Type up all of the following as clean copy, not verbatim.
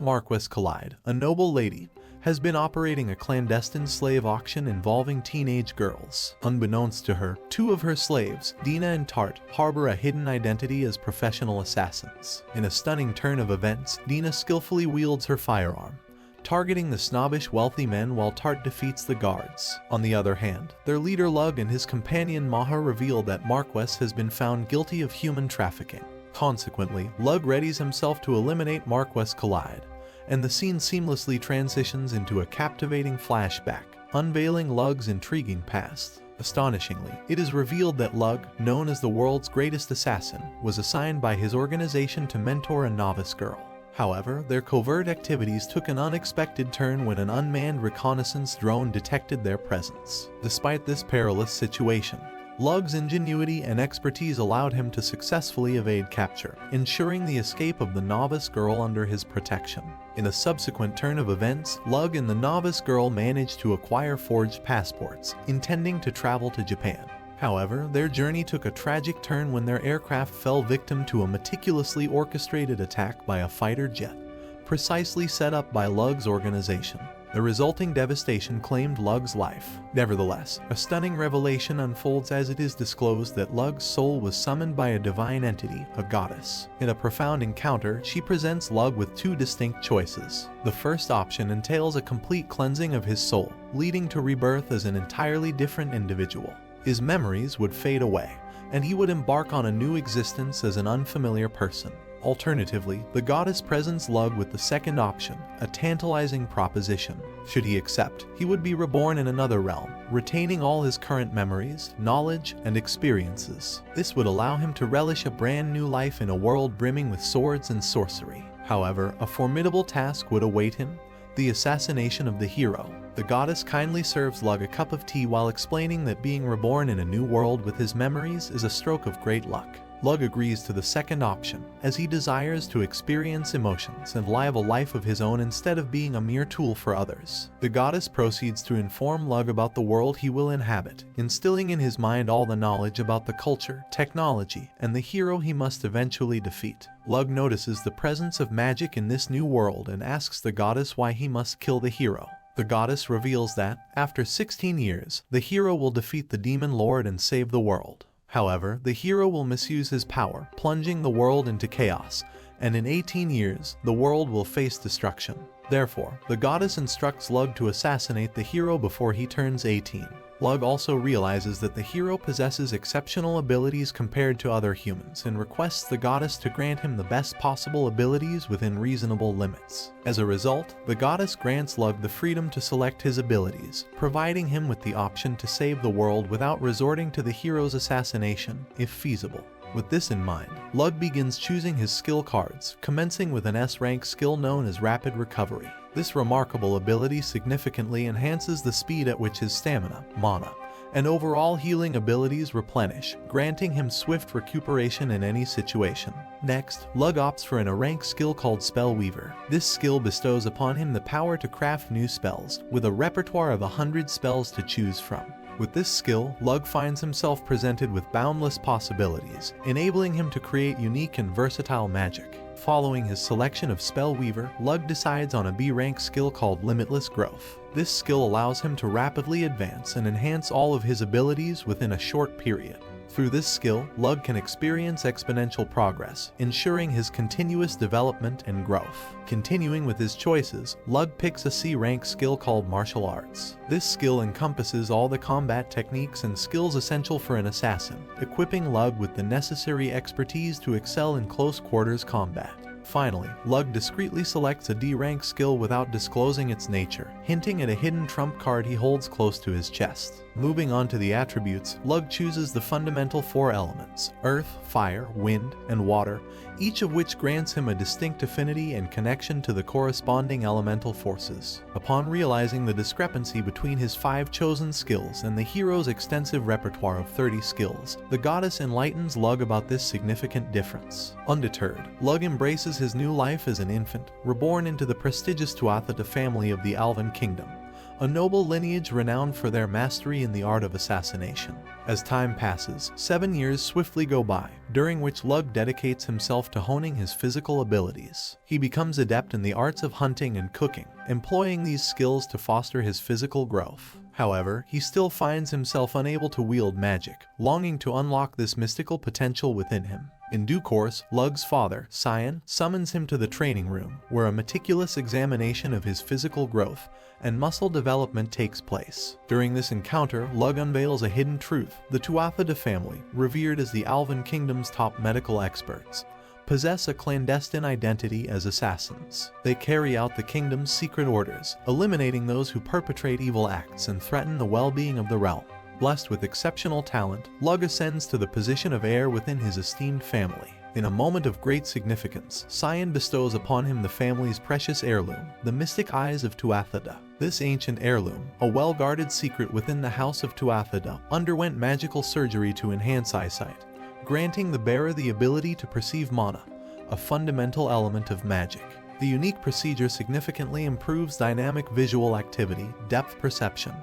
Marquess Collide, a noble lady, has been operating a clandestine slave auction involving teenage girls. Unbeknownst to her, two of her slaves, Dina and Tart, harbor a hidden identity as professional assassins. In a stunning turn of events, Dina skillfully wields her firearm, targeting the snobbish wealthy men while Tart defeats the guards. On the other hand, their leader Lug and his companion Maha reveal that Marquess has been found guilty of human trafficking. Consequently, Lug readies himself to eliminate Marquess Collide, and the scene seamlessly transitions into a captivating flashback, unveiling Lug's intriguing past. Astonishingly, it is revealed that Lug, known as the world's greatest assassin, was assigned by his organization to mentor a novice girl. However, their covert activities took an unexpected turn when an unmanned reconnaissance drone detected their presence. Despite this perilous situation, Lug's ingenuity and expertise allowed him to successfully evade capture, ensuring the escape of the novice girl under his protection. In a subsequent turn of events, Lug and the novice girl managed to acquire forged passports, intending to travel to Japan. However, their journey took a tragic turn when their aircraft fell victim to a meticulously orchestrated attack by a fighter jet, precisely set up by Lug's organization. The resulting devastation claimed Lug's life. Nevertheless, a stunning revelation unfolds as it is disclosed that Lug's soul was summoned by a divine entity, a goddess. In a profound encounter, she presents Lug with two distinct choices. The first option entails a complete cleansing of his soul, leading to rebirth as an entirely different individual. His memories would fade away, and he would embark on a new existence as an unfamiliar person. Alternatively, the goddess presents Lug with the second option, a tantalizing proposition. Should he accept, he would be reborn in another realm, retaining all his current memories, knowledge, and experiences. This would allow him to relish a brand new life in a world brimming with swords and sorcery. However, a formidable task would await him: the assassination of the hero. The goddess kindly serves Lug a cup of tea while explaining that being reborn in a new world with his memories is a stroke of great luck. Lug agrees to the second option, as he desires to experience emotions and live a life of his own instead of being a mere tool for others. The goddess proceeds to inform Lug about the world he will inhabit, instilling in his mind all the knowledge about the culture, technology, and the hero he must eventually defeat. Lug notices the presence of magic in this new world and asks the goddess why he must kill the hero. The goddess reveals that, after 16 years, the hero will defeat the demon lord and save the world. However, the hero will misuse his power, plunging the world into chaos, and in 18 years, the world will face destruction. Therefore, the goddess instructs Lug to assassinate the hero before he turns 18. Lug also realizes that the hero possesses exceptional abilities compared to other humans and requests the goddess to grant him the best possible abilities within reasonable limits. As a result, the goddess grants Lug the freedom to select his abilities, providing him with the option to save the world without resorting to the hero's assassination, if feasible. With this in mind, Lug begins choosing his skill cards, commencing with an S-rank skill known as Rapid Recovery. This remarkable ability significantly enhances the speed at which his stamina, mana, and overall healing abilities replenish, granting him swift recuperation in any situation. Next, Lug opts for an A-rank skill called Spell Weaver. This skill bestows upon him the power to craft new spells, with a repertoire of 100 spells to choose from. With this skill, Lug finds himself presented with boundless possibilities, enabling him to create unique and versatile magic. Following his selection of Spell Weaver, Lug decides on a B-rank skill called Limitless Growth. This skill allows him to rapidly advance and enhance all of his abilities within a short period. Through this skill, Lug can experience exponential progress, ensuring his continuous development and growth. Continuing with his choices, Lug picks a C-rank skill called Martial Arts. This skill encompasses all the combat techniques and skills essential for an assassin, equipping Lug with the necessary expertise to excel in close-quarters combat. Finally, Lug discreetly selects a D-rank skill without disclosing its nature, hinting at a hidden trump card he holds close to his chest. Moving on to the attributes, Lug chooses the fundamental 4 elements: earth, fire, wind, and water, each of which grants him a distinct affinity and connection to the corresponding elemental forces. Upon realizing the discrepancy between his 5 chosen skills and the hero's extensive repertoire of 30 skills, the goddess enlightens Lug about this significant difference. Undeterred, Lug embraces his new life as an infant, reborn into the prestigious Tuatha family of the Alvan Kingdom, a noble lineage renowned for their mastery in the art of assassination. As time passes, 7 years swiftly go by, during which Lug dedicates himself to honing his physical abilities. He becomes adept in the arts of hunting and cooking, employing these skills to foster his physical growth. However, he still finds himself unable to wield magic, longing to unlock this mystical potential within him. In due course, Lug's father, Cyan, summons him to the training room, where a meticulous examination of his physical growth and muscle development takes place. During this encounter, Lug unveils a hidden truth. The Tuatha family, revered as the Alvan Kingdom's top medical experts, possess a clandestine identity as assassins. They carry out the kingdom's secret orders, eliminating those who perpetrate evil acts and threaten the well-being of the realm. Blessed with exceptional talent, Lug ascends to the position of heir within his esteemed family. In a moment of great significance, Cyan bestows upon him the family's precious heirloom, the mystic eyes of Tuatha. This ancient heirloom, a well-guarded secret within the house of Tuatha, underwent magical surgery to enhance eyesight, granting the bearer the ability to perceive mana, a fundamental element of magic. The unique procedure significantly improves dynamic visual activity, depth perception,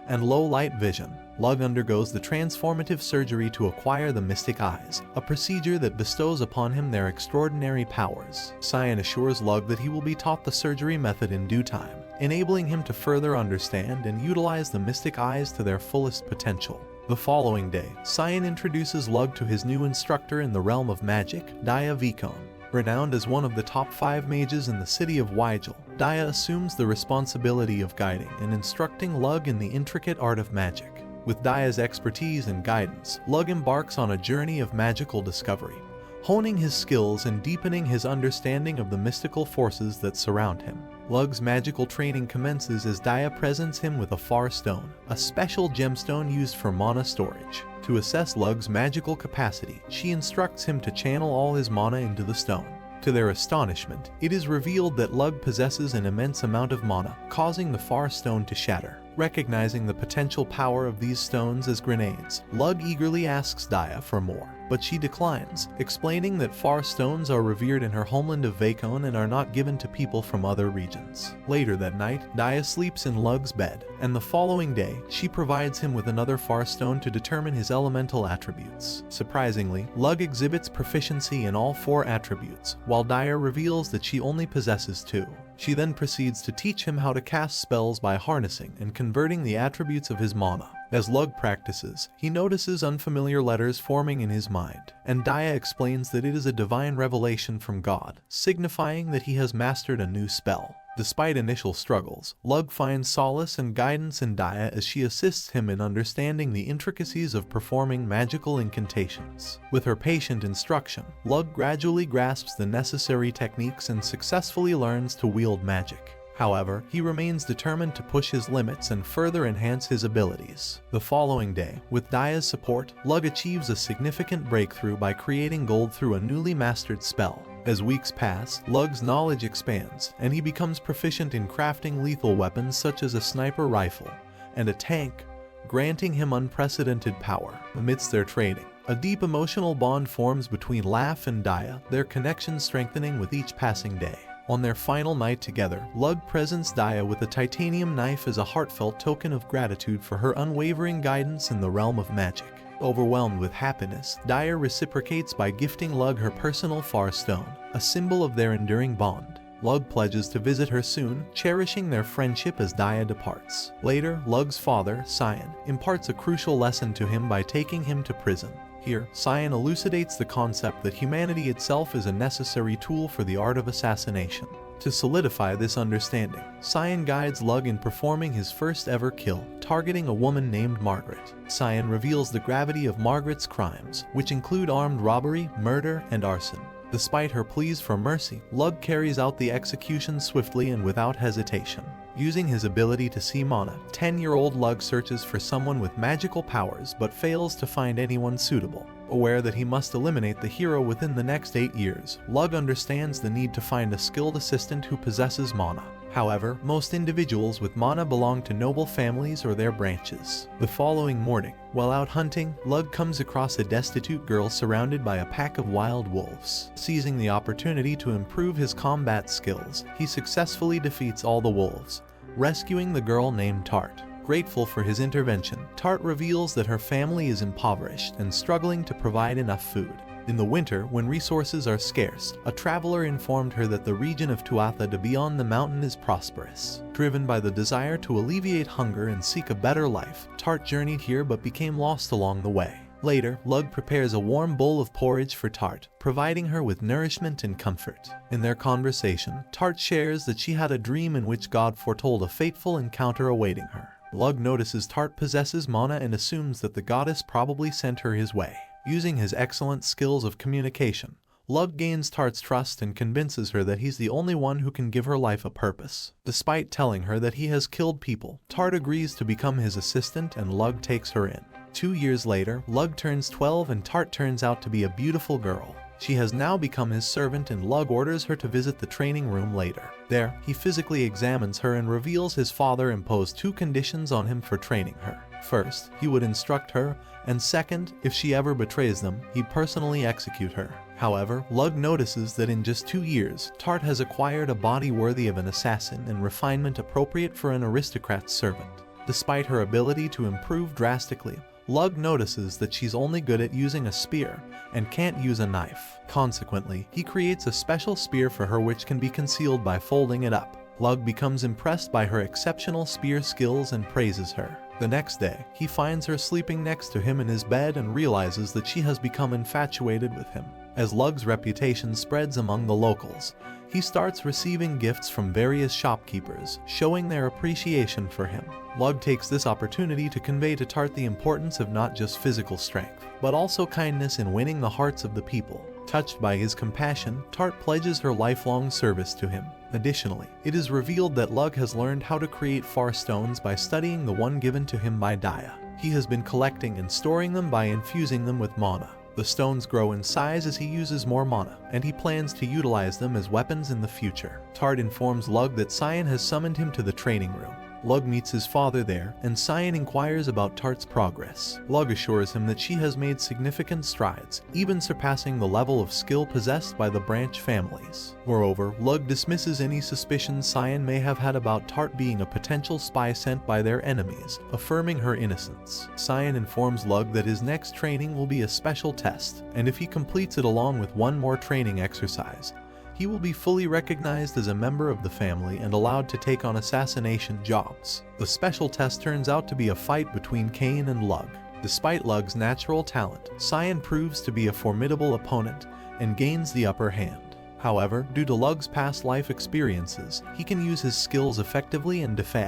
and low-light vision. Lug undergoes the transformative surgery to acquire the mystic eyes, a procedure that bestows upon him their extraordinary powers. Cyan assures Lug that he will be taught the surgery method in due time, enabling him to further understand and utilize the mystic eyes to their fullest potential. The following day, Cyan introduces Lug to his new instructor in the realm of magic, Daya Vikon. Renowned as one of the top 5 mages in the city of Wygel, Daya assumes the responsibility of guiding and instructing Lug in the intricate art of magic. With Daya's expertise and guidance, Lug embarks on a journey of magical discovery, honing his skills and deepening his understanding of the mystical forces that surround him. Lug's magical training commences as Daya presents him with a Far Stone, a special gemstone used for mana storage. To assess Lug's magical capacity, she instructs him to channel all his mana into the stone. To their astonishment, it is revealed that Lug possesses an immense amount of mana, causing the Far Stone to shatter. Recognizing the potential power of these stones as grenades, Lug eagerly asks Daya for more, but she declines, explaining that Far Stones are revered in her homeland of Vakon and are not given to people from other regions. Later that night, Daya sleeps in Lug's bed, and the following day, she provides him with another Far Stone to determine his elemental attributes. Surprisingly, Lug exhibits proficiency in all 4 attributes, while Daya reveals that she only possesses 2. She then proceeds to teach him how to cast spells by harnessing and converting the attributes of his mana. As Lug practices, he notices unfamiliar letters forming in his mind, and Daya explains that it is a divine revelation from God, signifying that he has mastered a new spell. Despite initial struggles, Lug finds solace and guidance in Daya as she assists him in understanding the intricacies of performing magical incantations. With her patient instruction, Lug gradually grasps the necessary techniques and successfully learns to wield magic. However, he remains determined to push his limits and further enhance his abilities. The following day, with Daya's support, Lug achieves a significant breakthrough by creating gold through a newly mastered spell. As weeks pass, Lug's knowledge expands, and he becomes proficient in crafting lethal weapons such as a sniper rifle and a tank, granting him unprecedented power. Amidst their trading, a deep emotional bond forms between Laugh and Daya, their connection strengthening with each passing day. On their final night together, Lug presents Daya with a titanium knife as a heartfelt token of gratitude for her unwavering guidance in the realm of magic. Overwhelmed with happiness, Daya reciprocates by gifting Lug her personal Far Stone, a symbol of their enduring bond. Lug pledges to visit her soon, cherishing their friendship as Daya departs. Later, Lug's father, Cyan, imparts a crucial lesson to him by taking him to prison. Here, Cyan elucidates the concept that humanity itself is a necessary tool for the art of assassination. To solidify this understanding, Cyan guides Lug in performing his first ever kill, targeting a woman named Margaret. Cyan reveals the gravity of Margaret's crimes, which include armed robbery, murder, and arson. Despite her pleas for mercy, Lug carries out the execution swiftly and without hesitation. Using his ability to see mana, 10-year-old Lug searches for someone with magical powers but fails to find anyone suitable. Aware that he must eliminate the hero within the next 8 years, Lug understands the need to find a skilled assistant who possesses mana. However, most individuals with mana belong to noble families or their branches. The following morning, while out hunting, Lug comes across a destitute girl surrounded by a pack of wild wolves. Seizing the opportunity to improve his combat skills, he successfully defeats all the wolves, rescuing the girl named Tart. Grateful for his intervention, Tart reveals that her family is impoverished and struggling to provide enough food. In the winter, when resources are scarce, a traveler informed her that the region of Tuatha beyond the mountain is prosperous. Driven by the desire to alleviate hunger and seek a better life, Tart journeyed here but became lost along the way. Later, Lug prepares a warm bowl of porridge for Tart, providing her with nourishment and comfort. In their conversation, Tart shares that she had a dream in which God foretold a fateful encounter awaiting her. Lug notices Tart possesses mana and assumes that the goddess probably sent her his way. Using his excellent skills of communication, Lug gains Tart's trust and convinces her that he's the only one who can give her life a purpose. Despite telling her that he has killed people, Tart agrees to become his assistant and Lug takes her in. 2 years later, Lug turns 12 and Tart turns out to be a beautiful girl. She has now become his servant and Lug orders her to visit the training room later. There, he physically examines her and reveals his father imposed 2 conditions on him for training her. First, he would instruct her, and second, if she ever betrays them, he'd personally execute her. However, Lug notices that in just 2 years, Tart has acquired a body worthy of an assassin and refinement appropriate for an aristocrat's servant. Despite her ability to improve drastically, Lug notices that she's only good at using a spear and can't use a knife. Consequently, he creates a special spear for her which can be concealed by folding it up. Lug becomes impressed by her exceptional spear skills and praises her. The next day, he finds her sleeping next to him in his bed and realizes that she has become infatuated with him. As Lug's reputation spreads among the locals, he starts receiving gifts from various shopkeepers, showing their appreciation for him. Lug takes this opportunity to convey to Tart the importance of not just physical strength, but also kindness in winning the hearts of the people. Touched by his compassion, Tart pledges her lifelong service to him. Additionally, it is revealed that Lug has learned how to create far stones by studying the one given to him by Daya. He has been collecting and storing them by infusing them with mana. The stones grow in size as he uses more mana, and he plans to utilize them as weapons in the future. Tart informs Lug that Cyan has summoned him to the training room. Lug meets his father there, and Cyan inquires about Tart's progress. Lug assures him that she has made significant strides, even surpassing the level of skill possessed by the branch families. Moreover, Lug dismisses any suspicions Cyan may have had about Tart being a potential spy sent by their enemies, affirming her innocence. Cyan informs Lug that his next training will be a special test, and if he completes it along with one more training exercise, he will be fully recognized as a member of the family and allowed to take on assassination jobs. The special test turns out to be a fight between Cain and Lug. Despite Lug's natural talent, Cyan proves to be a formidable opponent and gains the upper hand. However, due to Lug's past life experiences, he can use his skills effectively and defeat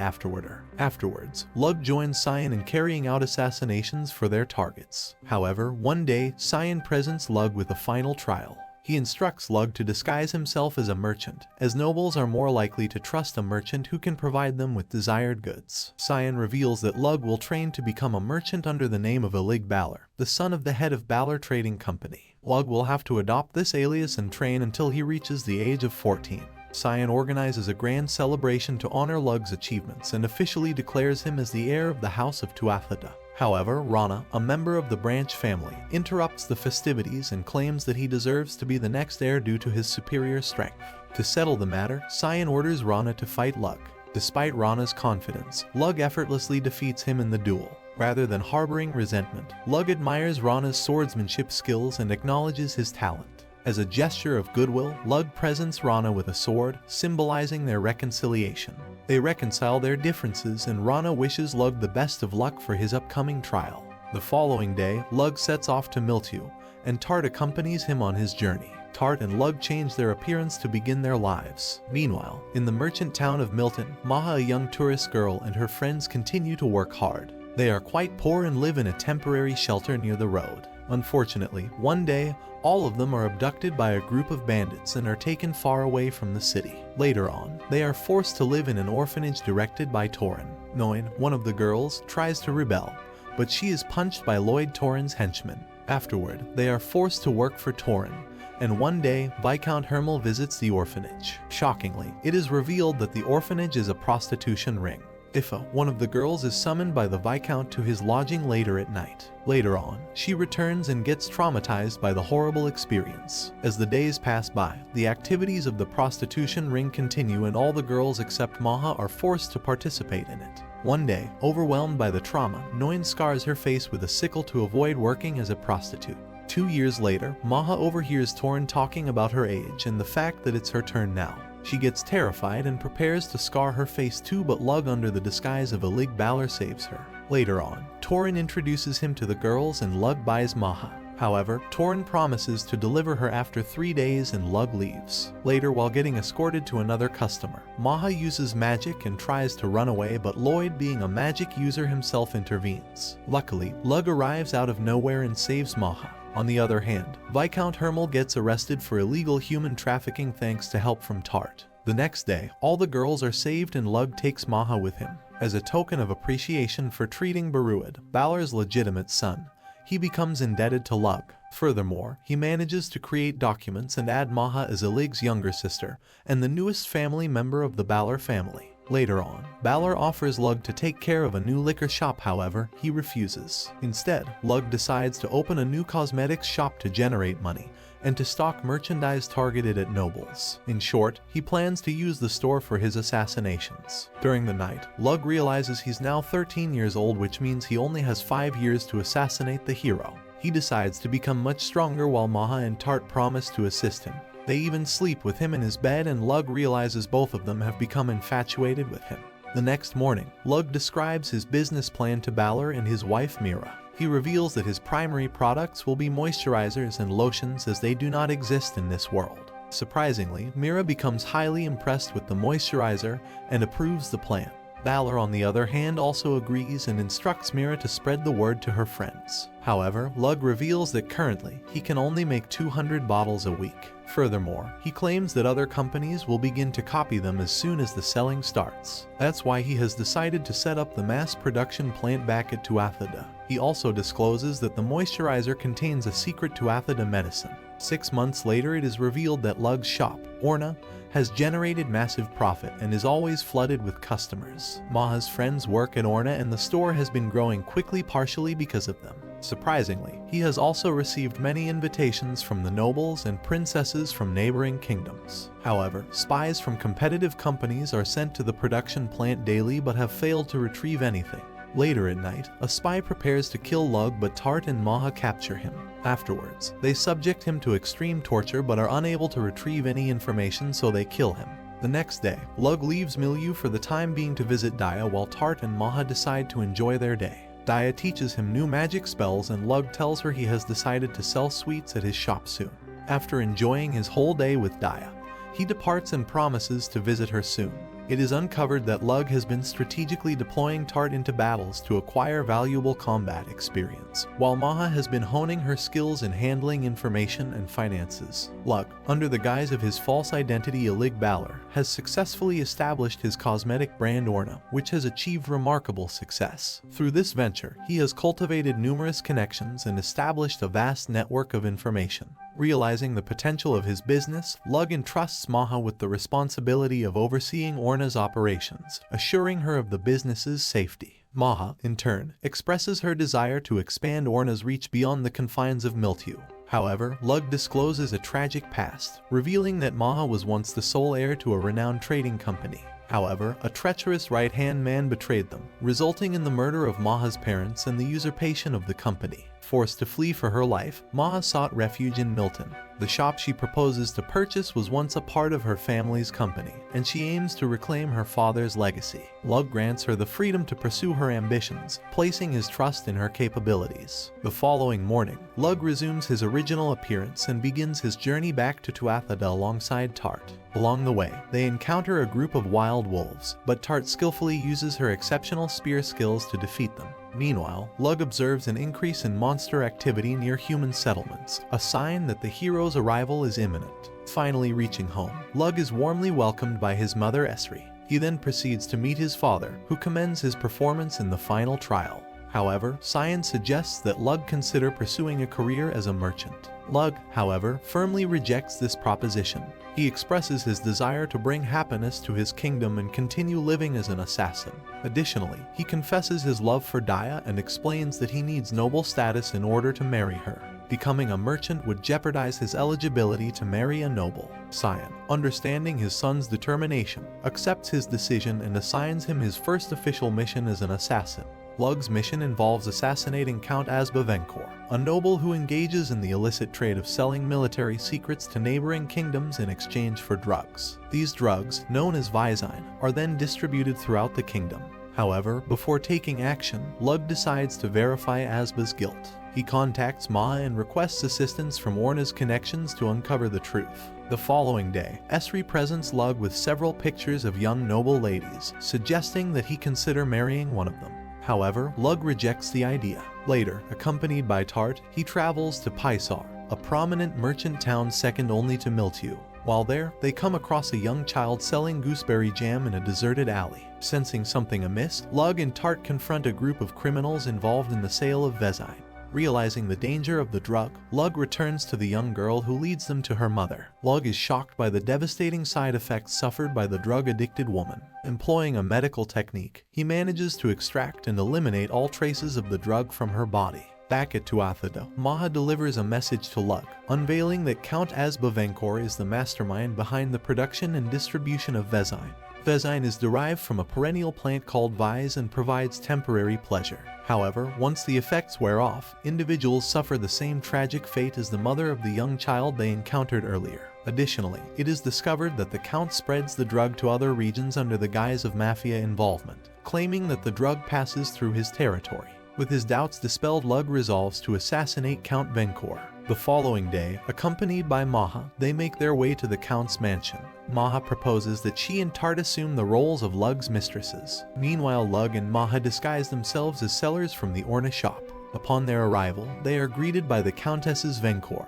Afterwards, Lug joins Cyan in carrying out assassinations for their targets. However, one day, Cyan presents Lug with a final trial. He instructs Lug to disguise himself as a merchant, as nobles are more likely to trust a merchant who can provide them with desired goods. Cyan reveals that Lug will train to become a merchant under the name of Ilig Balor, the son of the head of Balor Trading Company. Lug will have to adopt this alias and train until he reaches the age of 14. Cyan organizes a grand celebration to honor Lug's achievements and officially declares him as the heir of the House of Tuatha. However, Rana, a member of the branch family, interrupts the festivities and claims that he deserves to be the next heir due to his superior strength. To settle the matter, Cyan orders Rana to fight Lug. Despite Rana's confidence, Lug effortlessly defeats him in the duel. Rather than harboring resentment, Lug admires Rana's swordsmanship skills and acknowledges his talent. As a gesture of goodwill, Lug presents Rana with a sword, symbolizing their reconciliation. They reconcile their differences and Rana wishes Lug the best of luck for his upcoming trial. The following day, Lug sets off to Miltu, and Tart accompanies him on his journey. Tart and Lug change their appearance to begin their lives. Meanwhile, in the merchant town of Milton, Maha, a young tourist girl, and her friends continue to work hard. They are quite poor and live in a temporary shelter near the road. Unfortunately, one day, all of them are abducted by a group of bandits and are taken far away from the city. Later on, they are forced to live in an orphanage directed by Torin. Noin, one of the girls, tries to rebel, but she is punched by Lloyd Torin's henchmen. Afterward, they are forced to work for Torin, and one day, Viscount Hermel visits the orphanage. Shockingly, it is revealed that the orphanage is a prostitution ring. Ifa, one of the girls, is summoned by the Viscount to his lodging later at night. Later on, she returns and gets traumatized by the horrible experience. As the days pass by, the activities of the prostitution ring continue and all the girls except Maha are forced to participate in it. One day, overwhelmed by the trauma, Noin scars her face with a sickle to avoid working as a prostitute. 2 years later, Maha overhears Torn talking about her age and the fact that it's her turn now. She gets terrified and prepares to scar her face too, but Lug, under the disguise of Ilig Balor, saves her. Later on, Torin introduces him to the girls and Lug buys Maha. However, Torin promises to deliver her after 3 days and Lug leaves. Later, while getting escorted to another customer, Maha uses magic and tries to run away, but Lloyd, being a magic user himself, intervenes. Luckily, Lug arrives out of nowhere and saves Maha. On the other hand, Viscount Hermel gets arrested for illegal human trafficking thanks to help from Tart. The next day, all the girls are saved and Lug takes Maha with him. As a token of appreciation for treating Baruid, Balor's legitimate son, he becomes indebted to Lug. Furthermore, he manages to create documents and add Maha as Ilig's younger sister and the newest family member of the Balor family. Later on, Balor offers Lug to take care of a new liquor shop, however, he refuses. Instead, Lug decides to open a new cosmetics shop to generate money and to stock merchandise targeted at nobles. In short, he plans to use the store for his assassinations. During the night, Lug realizes he's now 13 years old, which means he only has 5 years to assassinate the hero. He decides to become much stronger while Maha and Tart promise to assist him. They even sleep with him in his bed, and Lug realizes both of them have become infatuated with him. The next morning, Lug describes his business plan to Balor and his wife Mira. He reveals that his primary products will be moisturizers and lotions, as they do not exist in this world. Surprisingly, Mira becomes highly impressed with the moisturizer and approves the plan. Balor, on the other hand, also agrees and instructs Mira to spread the word to her friends. However, Lug reveals that currently he can only make 200 bottles a week. Furthermore, he claims that other companies will begin to copy them as soon as the selling starts. That's why he has decided to set up the mass production plant back at Tuathada. He also discloses that the moisturizer contains a secret Tuathada medicine. 6 months later, it is revealed that Lug's shop, Orna, has generated massive profit and is always flooded with customers. Maha's friends work at Orna and the store has been growing quickly, partially because of them. Surprisingly, he has also received many invitations from the nobles and princesses from neighboring kingdoms. However, spies from competitive companies are sent to the production plant daily but have failed to retrieve anything. Later at night, a spy prepares to kill Lug, but Tart and Maha capture him. Afterwards, they subject him to extreme torture but are unable to retrieve any information, so they kill him. The next day, Lug leaves Milieu for the time being to visit Daya, while Tart and Maha decide to enjoy their day. Daya teaches him new magic spells and Lug tells her he has decided to sell sweets at his shop soon. After enjoying his whole day with Daya, he departs and promises to visit her soon. It is uncovered that Lug has been strategically deploying Tart into battles to acquire valuable combat experience, while Maha has been honing her skills in handling information and finances. Lug, under the guise of his false identity Ilig Balor, has successfully established his cosmetic brand Orna, which has achieved remarkable success. Through this venture, he has cultivated numerous connections and established a vast network of information. Realizing the potential of his business, Lug entrusts Maha with the responsibility of overseeing Orna's operations, assuring her of the business's safety. Maha, in turn, expresses her desire to expand Orna's reach beyond the confines of Miltiu. However, Lug discloses a tragic past, revealing that Maha was once the sole heir to a renowned trading company. However, a treacherous right-hand man betrayed them, resulting in the murder of Maha's parents and the usurpation of the company. Forced to flee for her life, Maha sought refuge in Milton. The shop she proposes to purchase was once a part of her family's company, and she aims to reclaim her father's legacy. Lug grants her the freedom to pursue her ambitions, placing his trust in her capabilities. The following morning, Lug resumes his original appearance and begins his journey back to Tuathada alongside Tart. Along the way, they encounter a group of wild wolves, but Tart skillfully uses her exceptional spear skills to defeat them. Meanwhile, Lug observes an increase in monster activity near human settlements, a sign that the hero's arrival is imminent. Finally reaching home, Lug is warmly welcomed by his mother Esri. He then proceeds to meet his father, who commends his performance in the final trial. However, science suggests that Lug consider pursuing a career as a merchant. Lug, however, firmly rejects this proposition. He expresses his desire to bring happiness to his kingdom and continue living as an assassin. Additionally, he confesses his love for Daya and explains that he needs noble status in order to marry her. Becoming a merchant would jeopardize his eligibility to marry a noble. Cyan, understanding his son's determination, accepts his decision and assigns him his first official mission as an assassin. Lug's mission involves assassinating Count Asbavenkor, a noble who engages in the illicit trade of selling military secrets to neighboring kingdoms in exchange for drugs. These drugs, known as Visine, are then distributed throughout the kingdom. However, before taking action, Lug decides to verify Asba's guilt. He contacts Maha and requests assistance from Orna's connections to uncover the truth. The following day, Esri presents Lug with several pictures of young noble ladies, suggesting that he consider marrying one of them. However, Lug rejects the idea. Later, accompanied by Tart, he travels to Paisar, a prominent merchant town second only to Miltiu. While there, they come across a young child selling gooseberry jam in a deserted alley. Sensing something amiss, Lug and Tart confront a group of criminals involved in the sale of Vesine. Realizing the danger of the drug, Lug returns to the young girl who leads them to her mother. Lug is shocked by the devastating side effects suffered by the drug-addicted woman. Employing a medical technique, he manages to extract and eliminate all traces of the drug from her body. Back at Tuathada, Maha delivers a message to Lug, unveiling that Count Asbavenkor is the mastermind behind the production and distribution of Vesine. Vesine is derived from a perennial plant called Vise and provides temporary pleasure. However, once the effects wear off, individuals suffer the same tragic fate as the mother of the young child they encountered earlier. Additionally, it is discovered that the Count spreads the drug to other regions under the guise of mafia involvement, claiming that the drug passes through his territory. With his doubts dispelled, Lug resolves to assassinate Count Venkor. The following day, accompanied by Maha, they make their way to the Count's mansion. Maha proposes that she and Tart assume the roles of Lug's mistresses. Meanwhile, Lug and Maha disguise themselves as sellers from the Orna shop. Upon their arrival, they are greeted by the Countesses Venkor,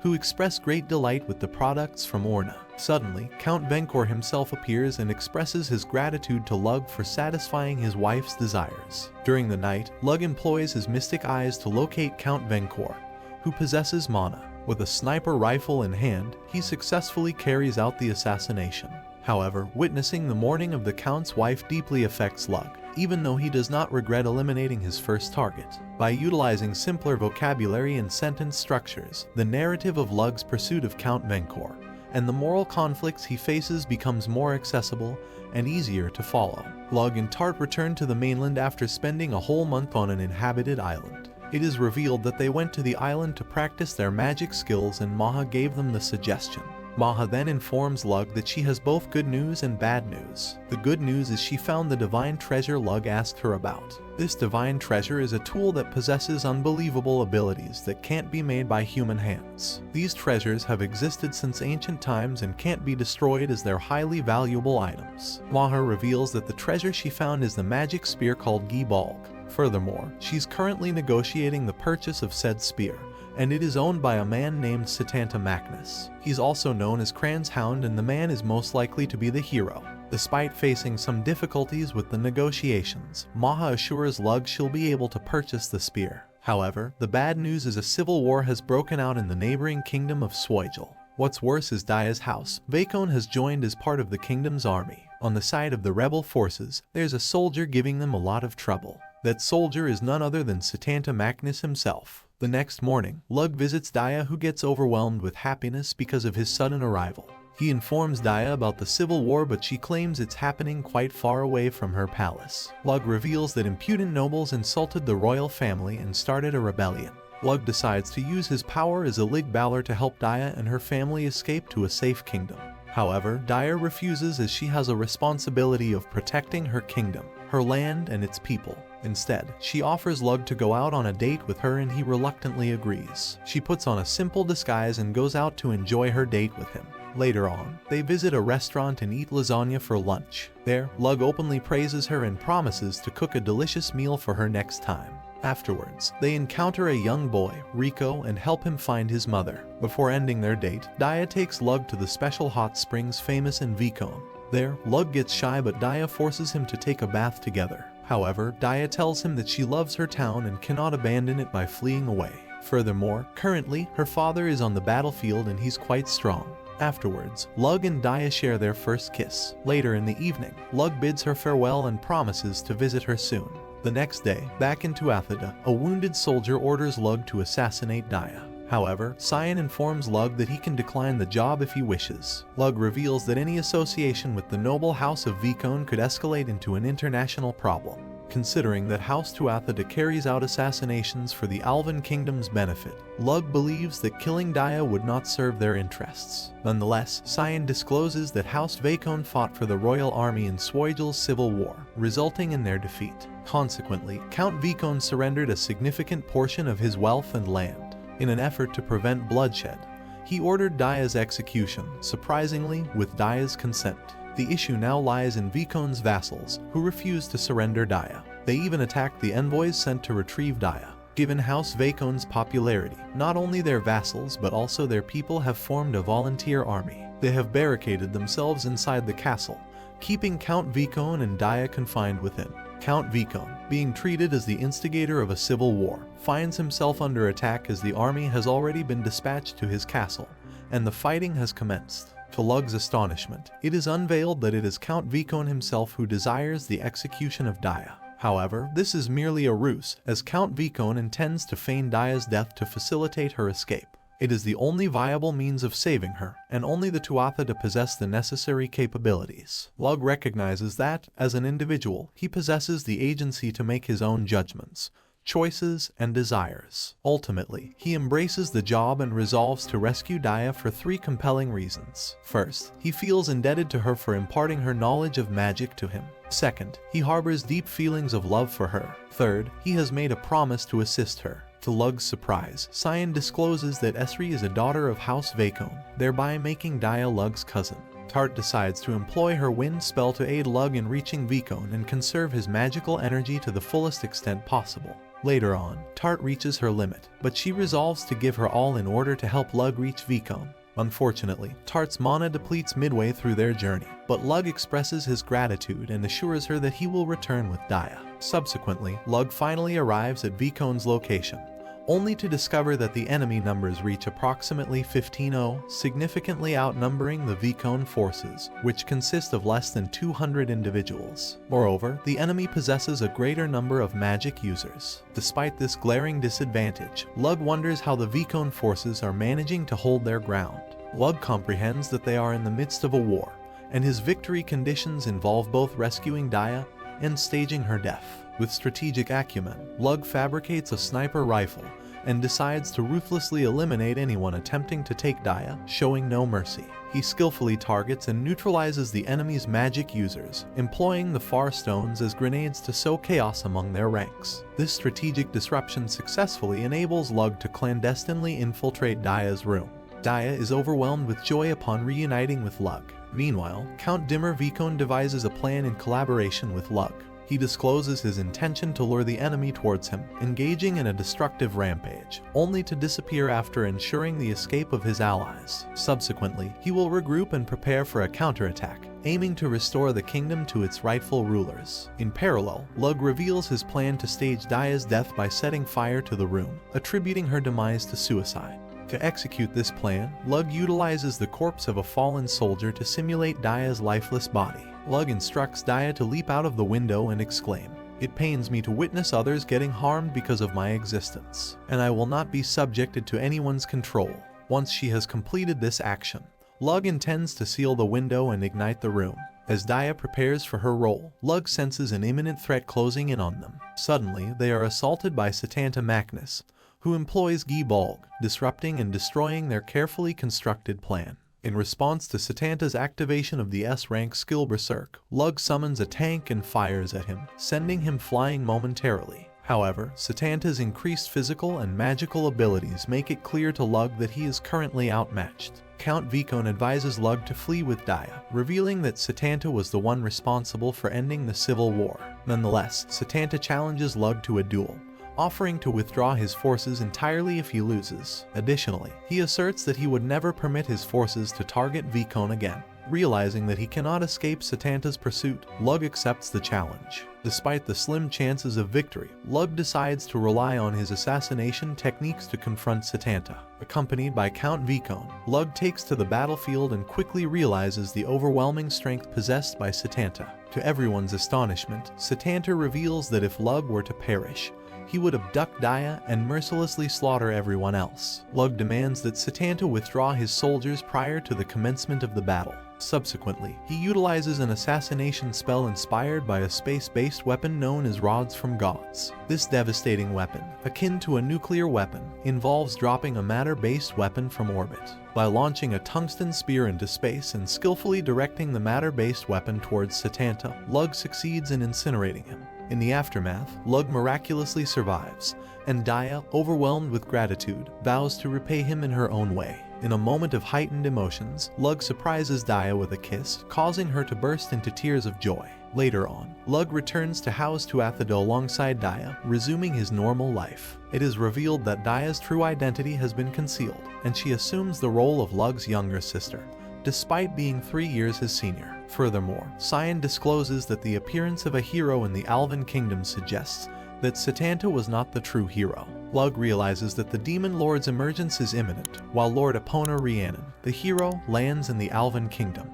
who express great delight with the products from Orna. Suddenly, Count Venkor himself appears and expresses his gratitude to Lug for satisfying his wife's desires. During the night, Lug employs his mystic eyes to locate Count Venkor, who possesses mana. With a sniper rifle in hand, he successfully carries out the assassination. However, witnessing the mourning of the Count's wife deeply affects Lug, even though he does not regret eliminating his first target. By utilizing simpler vocabulary and sentence structures, the narrative of Lug's pursuit of Count Venkor and the moral conflicts he faces becomes more accessible and easier to follow. Lug and Tart return to the mainland after spending a whole month on an inhabited island. It is revealed that they went to the island to practice their magic skills and Maha gave them the suggestion. Maha then informs Lug that she has both good news and bad news. The good news is she found the divine treasure Lug asked her about. This divine treasure is a tool that possesses unbelievable abilities that can't be made by human hands. These treasures have existed since ancient times and can't be destroyed as they're highly valuable items. Maha reveals that the treasure she found is the magic spear called Gibalg. Furthermore, she's currently negotiating the purchase of said spear, and it is owned by a man named Satanta Magnus. He's also known as Kran's Hound, and the man is most likely to be the hero. Despite facing some difficulties with the negotiations, Maha assures Lug she'll be able to purchase the spear. However, the bad news is a civil war has broken out in the neighboring kingdom of Swoigel. What's worse is Daya's house. Vakon has joined as part of the kingdom's army. On the side of the rebel forces, there's a soldier giving them a lot of trouble. That soldier is none other than Satanta Magnus himself. The next morning, Lug visits Daya, who gets overwhelmed with happiness because of his sudden arrival. He informs Daya about the civil war, but she claims it's happening quite far away from her palace. Lug reveals that impudent nobles insulted the royal family and started a rebellion. Lug decides to use his power as a Lig Balor to help Daya and her family escape to a safe kingdom. However, Daya refuses as she has a responsibility of protecting her kingdom, her land, and its people. Instead, she offers Lug to go out on a date with her and he reluctantly agrees. She puts on a simple disguise and goes out to enjoy her date with him. Later on, they visit a restaurant and eat lasagna for lunch. There, Lug openly praises her and promises to cook a delicious meal for her next time. Afterwards, they encounter a young boy, Rico, and help him find his mother. Before ending their date, Daya takes Lug to the special hot springs famous in Vikon. There, Lug gets shy, but Daya forces him to take a bath together. However, Daya tells him that she loves her town and cannot abandon it by fleeing away. Furthermore, currently, her father is on the battlefield and he's quite strong. Afterwards, Lug and Daya share their first kiss. Later in the evening, Lug bids her farewell and promises to visit her soon. The next day, back in Tuatha, a wounded soldier orders Lug to assassinate Daya. However, Cyan informs Lug that he can decline the job if he wishes. Lug reveals that any association with the noble house of Vicone could escalate into an international problem, considering that House Tuatha carries out assassinations for the Alvan Kingdom's benefit. Lug believes that killing Daya would not serve their interests. Nonetheless, Cyan discloses that House Vicone fought for the royal army in Swoigel's civil war, resulting in their defeat. Consequently, Count Vicone surrendered a significant portion of his wealth and land. In an effort to prevent bloodshed, he ordered Daya's execution, surprisingly, with Daya's consent. The issue now lies in Vicone's vassals, who refuse to surrender Daya. They even attacked the envoys sent to retrieve Daya. Given House Vicone's popularity, not only their vassals but also their people have formed a volunteer army. They have barricaded themselves inside the castle, keeping Count Vicone and Daya confined within. Count Vicone, being treated as the instigator of a civil war, finds himself under attack as the army has already been dispatched to his castle, and the fighting has commenced. To Lug's astonishment, it is unveiled that it is Count Vicone himself who desires the execution of Daya. However, this is merely a ruse, as Count Vicone intends to feign Daya's death to facilitate her escape. It is the only viable means of saving her, and only the Tuatha possess the necessary capabilities. Lug recognizes that, as an individual, he possesses the agency to make his own judgments, choices, and desires. Ultimately, he embraces the job and resolves to rescue Daya for 3 compelling reasons. First, he feels indebted to her for imparting her knowledge of magic to him. Second, he harbors deep feelings of love for her. Third, he has made a promise to assist her. To Lug's surprise, Cyan discloses that Esri is a daughter of House Vicone, thereby making Daya Lug's cousin. Tart decides to employ her wind spell to aid Lug in reaching Vicone and conserve his magical energy to the fullest extent possible. Later on, Tart reaches her limit, but she resolves to give her all in order to help Lug reach Vicone. Unfortunately, Tart's mana depletes midway through their journey, but Lug expresses his gratitude and assures her that he will return with Daya. Subsequently, Lug finally arrives at Vicone's location, only to discover that the enemy numbers reach approximately 15-0, significantly outnumbering the Vicone forces, which consist of less than 200 individuals. Moreover, the enemy possesses a greater number of magic users. Despite this glaring disadvantage, Lug wonders how the Vicone forces are managing to hold their ground. Lug comprehends that they are in the midst of a war, and his victory conditions involve both rescuing Daya and staging her death. With strategic acumen, Lug fabricates a sniper rifle and decides to ruthlessly eliminate anyone attempting to take Daya, showing no mercy. He skillfully targets and neutralizes the enemy's magic users, employing the Far Stones as grenades to sow chaos among their ranks. This strategic disruption successfully enables Lug to clandestinely infiltrate Daya's room. Daya is overwhelmed with joy upon reuniting with Lug. Meanwhile, Count Dimmer Vicone devises a plan in collaboration with Lug. He discloses his intention to lure the enemy towards him, engaging in a destructive rampage, only to disappear after ensuring the escape of his allies. Subsequently, he will regroup and prepare for a counterattack, aiming to restore the kingdom to its rightful rulers. In parallel, Lug reveals his plan to stage Daya's death by setting fire to the room, attributing her demise to suicide. To execute this plan, Lug utilizes the corpse of a fallen soldier to simulate Daya's lifeless body. Lug instructs Daya to leap out of the window and exclaim, "It pains me to witness others getting harmed because of my existence, and I will not be subjected to anyone's control." Once she has completed this action, Lug intends to seal the window and ignite the room. As Daya prepares for her role, Lug senses an imminent threat closing in on them. Suddenly, they are assaulted by Setanta Magnus, who employs Guy Bolg, disrupting and destroying their carefully constructed plan. In response to Setanta's activation of the S-rank skill Berserk, Lug summons a tank and fires at him, sending him flying momentarily. However, Setanta's increased physical and magical abilities make it clear to Lug that he is currently outmatched. Count Vicone advises Lug to flee with Daya, revealing that Setanta was the one responsible for ending the civil war. Nonetheless, Setanta challenges Lug to a duel, offering to withdraw his forces entirely if he loses. Additionally, he asserts that he would never permit his forces to target Vicone again. Realizing that he cannot escape Satanta's pursuit, Lug accepts the challenge. Despite the slim chances of victory, Lug decides to rely on his assassination techniques to confront Satanta. Accompanied by Count Vicone, Lug takes to the battlefield and quickly realizes the overwhelming strength possessed by Satanta. To everyone's astonishment, Satanta reveals that if Lug were to perish, he would abduct Daya and mercilessly slaughter everyone else. Lug demands that Satanta withdraw his soldiers prior to the commencement of the battle. Subsequently, he utilizes an assassination spell inspired by a space-based weapon known as Rods from Gods. This devastating weapon, akin to a nuclear weapon, involves dropping a matter-based weapon from orbit. By launching a tungsten spear into space and skillfully directing the matter-based weapon towards Satanta, Lug succeeds in incinerating him. In the aftermath, Lug miraculously survives, and Daya, overwhelmed with gratitude, vows to repay him in her own way. In a moment of heightened emotions, Lug surprises Daya with a kiss, causing her to burst into tears of joy. Later on, Lug returns to House Tuatha alongside Daya, resuming his normal life. It is revealed that Daya's true identity has been concealed, and she assumes the role of Lug's younger sister, despite being 3 years his senior. Furthermore, Cyan discloses that the appearance of a hero in the Alvan Kingdom suggests that Satanta was not the true hero. Lug realizes that the Demon Lord's emergence is imminent, while Lord Epona Rhiannon, the hero, lands in the Alvan Kingdom.